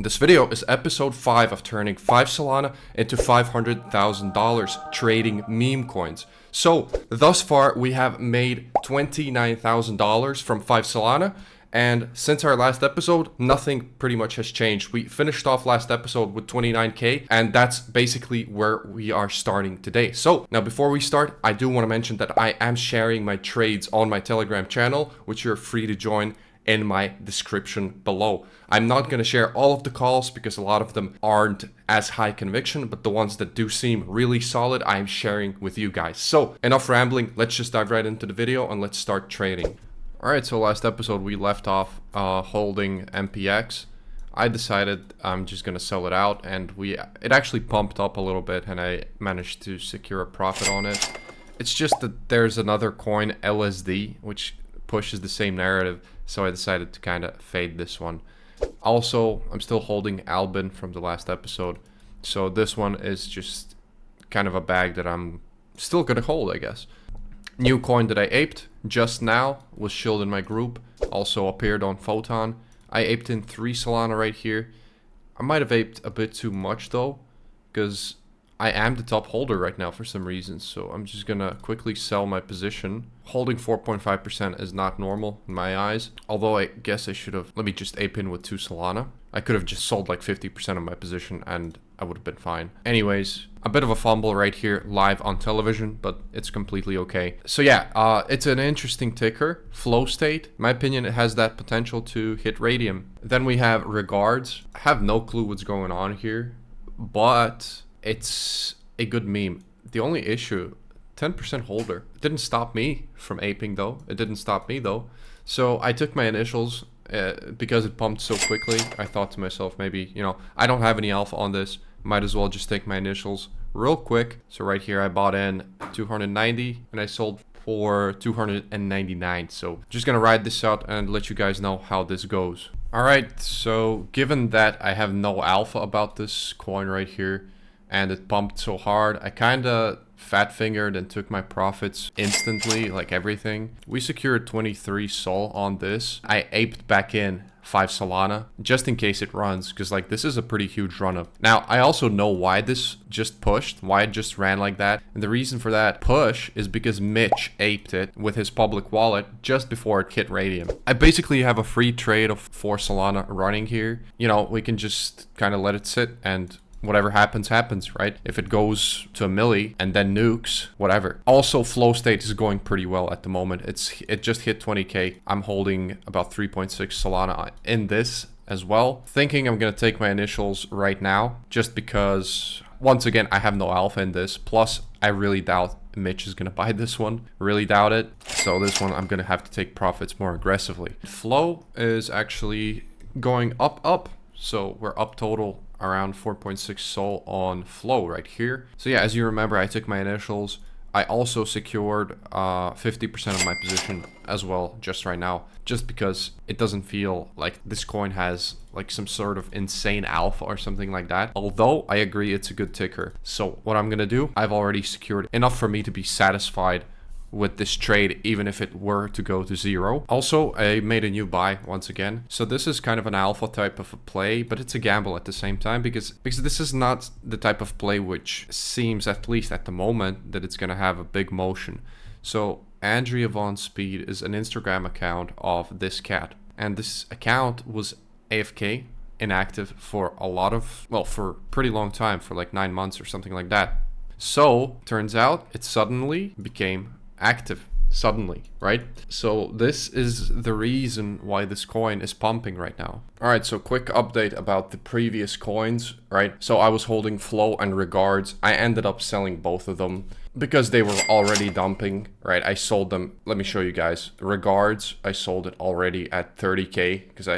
This video is episode 5 of turning 5 solana into $500,000 trading meme coins. So thus far we have made $29,000 from 5 solana, and since our last episode nothing pretty much has changed. We finished off last episode with 29k, and that's basically where we are starting today. So now before we start, I do want to mention that I am sharing my trades on my Telegram channel, which you're free to join in my description below. I'm not going to share all of the calls because a lot of them aren't as high conviction, but the ones that do seem really solid, I'm sharing with you guys. So enough rambling, let's just dive right into the video and let's start trading. Alright, so last episode we left off holding MPX. I decided I'm just going to sell it out, and it actually pumped up a little bit and I managed to secure a profit on it. It's just that there's another coin, LSD, which pushes the same narrative, so I decided to kind of fade this one. Also, I'm still holding Albin from the last episode, so this one is just kind of a bag that I'm still gonna hold, I guess. New coin that I aped just now was shilled in my group, also appeared on Photon. I aped in 3 solana right here. I might have aped a bit too much though, because I am the top holder right now for some reason, so I'm just gonna quickly sell my position. Holding 4.5% is not normal in my eyes, although I guess I should have, let me just ape in with 2 solana. I could have just sold like 50% of my position and I would have been fine. Anyways, a bit of a fumble right here live on television, but it's completely okay. So yeah, it's an interesting ticker, flow state. In my opinion, it has that potential to hit raydium. Then we have regards. I have no clue what's going on here, but it's a good meme. The only issue, 10% holder. It didn't stop me from aping though. It didn't stop me though. So I took my initials because it pumped so quickly. I thought to myself, maybe, you know, I don't have any alpha on this. Might as well just take my initials real quick. So right here, I bought in 290 and I sold for 299. So just gonna ride this out and let you guys know how this goes. All right, so given that I have no alpha about this coin right here, and it pumped so hard, I kind of fat fingered and took my profits instantly, like everything. We secured 23 sol on this. I aped back in 5 solana just in case it runs, because like this is a pretty huge run up. Now I also know why this just pushed, why it just ran like that, and the reason for that push is because Mitch aped it with his public wallet just before it hit raydium. I basically have a free trade of 4 solana running here. You know, we can just kind of let it sit and whatever happens, happens, right? If it goes to a milli and then nukes, whatever. Also, flow state is going pretty well at the moment. It just hit 20k. I'm holding about 3.6 solana in this as well. Thinking I'm gonna take my initials right now, just because once again I have no alpha in this. Plus, I really doubt Mitch is gonna buy this one. Really doubt it. So this one I'm gonna have to take profits more aggressively. Flow is actually going up. So we're up total around 4.6 sol on flow right here. So yeah, as you remember, I took my initials. I also secured 50% of my position as well just right now, just because it doesn't feel like this coin has like some sort of insane alpha or something like that. Although I agree it's a good ticker. So what I'm gonna do, I've already secured enough for me to be satisfied with this trade, even if it were to go to 0. Also, I made a new buy once again. So this is kind of an alpha type of a play, but it's a gamble at the same time, because this is not the type of play which seems, at least at the moment, that it's going to have a big motion. So Andrea Von Speed is an Instagram account of this cat, and this account was AFK, inactive, for a lot of, well, for a pretty long time, for like 9 months or something like that. So turns out it suddenly became active suddenly, right? So this is the reason why this coin is pumping right now. All right, so quick update about the previous coins, right? So I was holding flow and regards. I ended up selling both of them because they were already dumping, right? I sold them. Let me show you guys. Regards, I sold it already at 30k because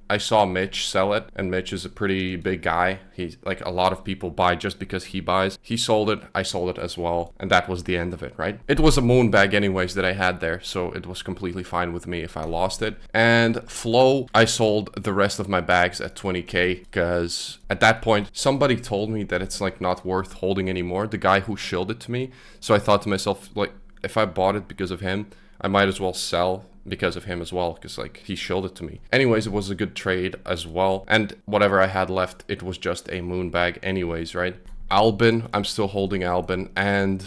I saw Mitch sell it, and Mitch is a pretty big guy. He's like, a lot of people buy just because he buys. He sold it, I sold it as well, and that was the end of it, right? It was a moon bag anyways that I had there, so it was completely fine with me if I lost it. And flow, I sold the rest of my bags at 20k because at that point somebody told me that it's like not worth holding anymore, the guy who shilled it to me. So I thought to myself, like, if I bought it because of him, I might as well sell because of him as well, because like he showed it to me. Anyways, it was a good trade as well, and whatever I had left, it was just a moon bag anyways, right? Albin, I'm still holding Albin, and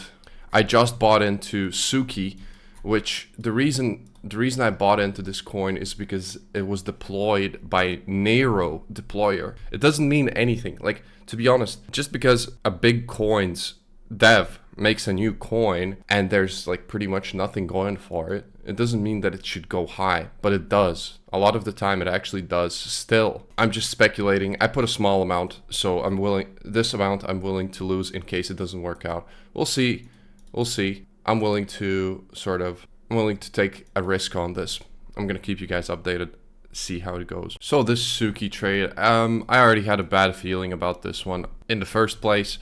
I just bought into Suki, which the reason I bought into this coin is because it was deployed by Nero deployer. It doesn't mean anything. Like, to be honest, just because a big coin's dev makes a new coin and there's like pretty much nothing going for it, it doesn't mean that it should go high, but it does. A lot of the time it actually does still. I'm just speculating. I put a small amount, so this amount I'm willing to lose in case it doesn't work out. We'll see. I'm willing to take a risk on this. I'm gonna keep you guys updated, see how it goes. So this Suki trade, I already had a bad feeling about this one in the first place,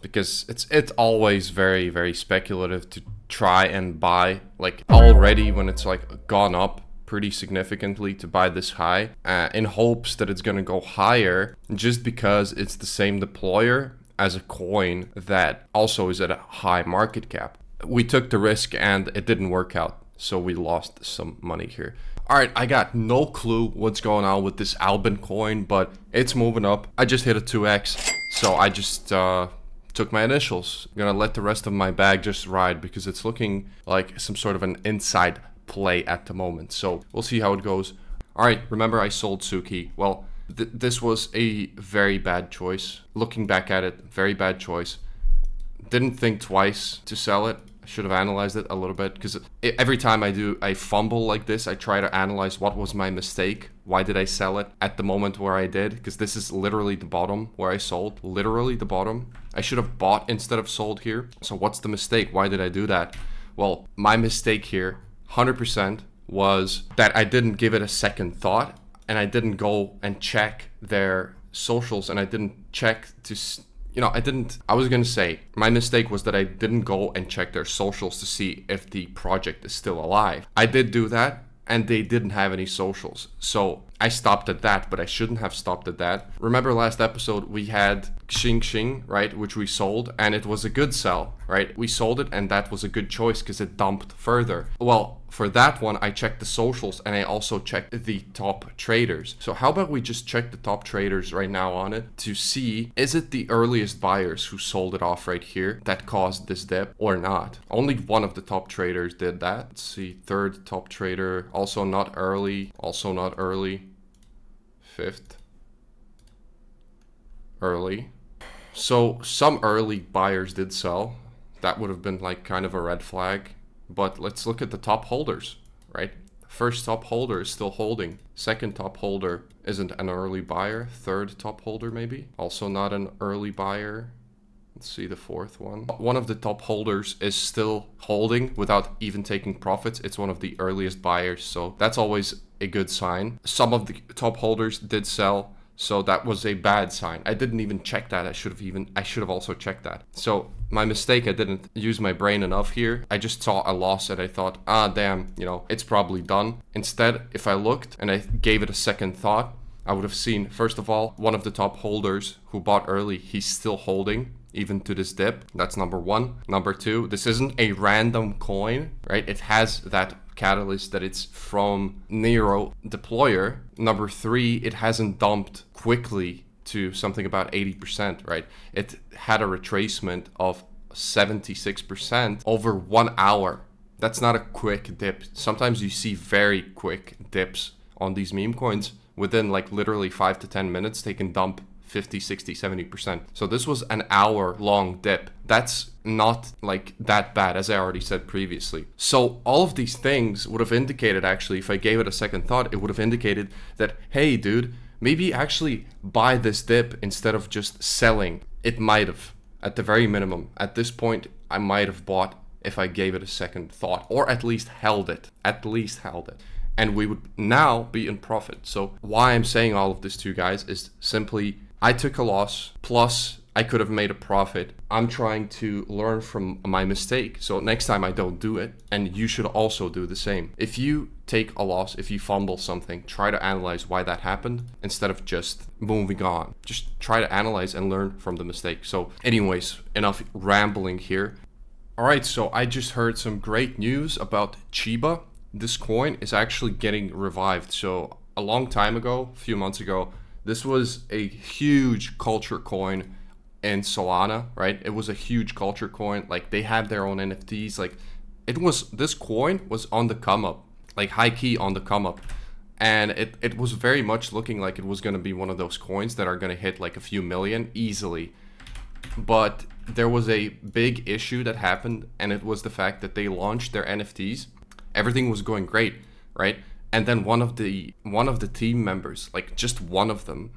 because it's always very, very speculative to try and buy like already when it's like gone up pretty significantly, to buy this high in hopes that it's gonna go higher, just because it's the same deployer as a coin that also is at a high market cap. We took the risk and it didn't work out, so we lost some money here. All right, I got no clue what's going on with this Albin coin, but it's moving up. I just hit a 2x, so I just took my initials. I'm gonna let the rest of my bag just ride, because it's looking like some sort of an inside play at the moment. So we'll see how it goes. All right, remember I sold Suki. Well, this was a very bad choice. Looking back at it, very bad choice. Didn't think twice to sell it. I should have analyzed it a little bit, because every time I do a fumble like this, I try to analyze what was my mistake. Why did I sell it at the moment where I did? Because this is literally the bottom where I sold. Literally the bottom. I should have bought instead of sold here. So what's the mistake? Why did I do that? Well, my mistake here, 100%, was that I didn't give it a second thought, and I didn't go and check their socials, and I didn't check to... I was gonna say, my mistake was that I didn't go and check their socials to see if the project is still alive. I did do that, and they didn't have any socials. So I stopped at that, but I shouldn't have stopped at that. Remember last episode, we had Xing, right, which we sold, and it was a good sell, right? We sold it, and that was a good choice because it dumped further. Well, for that one, I checked the socials, and I also checked the top traders. So how about we just check the top traders right now on it to see, is it the earliest buyers who sold it off right here that caused this dip or not? Only one of the top traders did that. Let's see, third top trader, also not early, fifth, early. So some early buyers did sell. That would have been like kind of a red flag. But let's look at the top holders, right? First top holder is still holding. Second top holder isn't an early buyer. Third top holder maybe, also not an early buyer. Let's see the fourth one. One of the top holders is still holding without even taking profits. It's one of the earliest buyers, so that's always a good sign. Some of the top holders did sell, so that was a bad sign. I didn't even check that. I should have also checked that. So my mistake, I didn't use my brain enough here. I just saw a loss and I thought, damn, it's probably done. Instead, if I looked and I gave it a second thought, I would have seen, first of all, one of the top holders who bought early, he's still holding even to this dip. That's number one. Number two, this isn't a random coin, right? It has that catalyst that it's from Nero deployer. Number three, it hasn't dumped quickly to something about 80%, right? It had a retracement of 76% over 1 hour. That's not a quick dip. Sometimes you see very quick dips on these meme coins. Within like literally 5 to 10 minutes, they can dump 50, 60, 70%. So this was an hour long dip. That's not like that bad, as I already said previously. So all of these things would have indicated, actually, if I gave it a second thought, it would have indicated that, hey, dude, maybe actually buy this dip instead of just selling. It might have, at the very minimum. At this point, I might have bought if I gave it a second thought, or at least held it. And we would now be in profit. So why I'm saying all of this to you guys is simply, I took a loss, plus I could have made a profit. I'm trying to learn from my mistake, so next time I don't do it, and you should also do the same. If you take a loss, if you fumble something, try to analyze why that happened instead of just moving on. Just try to analyze and learn from the mistake. So anyways, enough rambling here. All right, so I just heard some great news about Chiba. this coin is actually getting revived. So a long time ago, a few months ago, this was a huge culture coin in Solana, right? It was a huge culture coin. Like they have their own NFTs. Like this coin was on the come up, like high key on the come up. And it was very much looking like it was going to be one of those coins that are going to hit like a few million easily. But there was a big issue that happened, and it was the fact that they launched their NFTs. Everything was going great, right? And then one of the team members, like just one of them,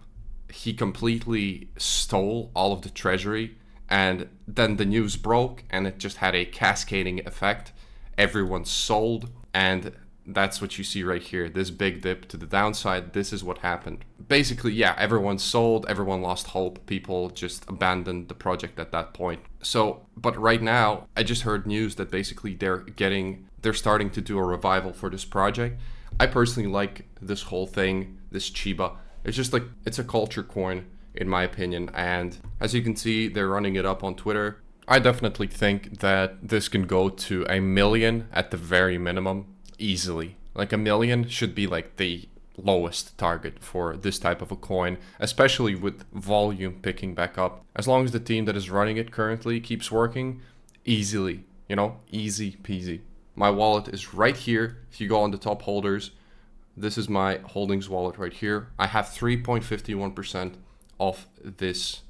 he completely stole all of the treasury, and then the news broke and it just had a cascading effect. Everyone sold, and that's what you see right here. This big dip to the downside, this is what happened. Basically, yeah, everyone sold, everyone lost hope, people just abandoned the project at that point. So, but right now, I just heard news that basically they're starting to do a revival for this project. I personally like this whole thing, this Chiba. It's just like, it's a culture coin, in my opinion. And as you can see, they're running it up on Twitter. I definitely think that this can go to 1 million at the very minimum, easily. Like 1 million should be like the lowest target for this type of a coin, especially with volume picking back up. As long as the team that is running it currently keeps working, easily, easy peasy. My wallet is right here. If you go on the top holders, this is my holdings wallet right here. I have 3.51% of this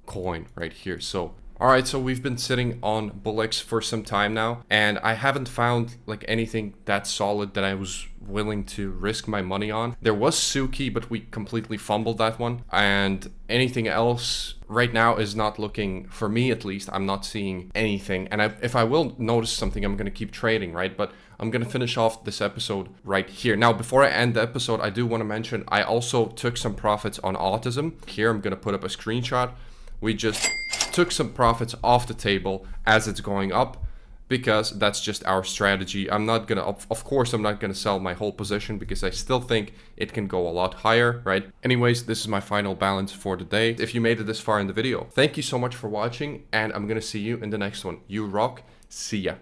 coin right here. So all right, so we've been sitting on Bullix for some time now, and I haven't found like anything that solid that I was willing to risk my money on. There was Suki, but we completely fumbled that one. And anything else right now is not looking, for me at least, I'm not seeing anything. And if I will notice something, I'm going to keep trading, right? But I'm going to finish off this episode right here. Now, before I end the episode, I do want to mention I also took some profits on autism. Here, I'm going to put up a screenshot. We just took some profits off the table as it's going up, because that's just our strategy. I'm not gonna, of course, I'm not gonna sell my whole position because I still think it can go a lot higher, right? Anyways, this is my final balance for the day. If you made it this far in the video, thank you so much for watching, and I'm gonna see you in the next one. You rock. See ya.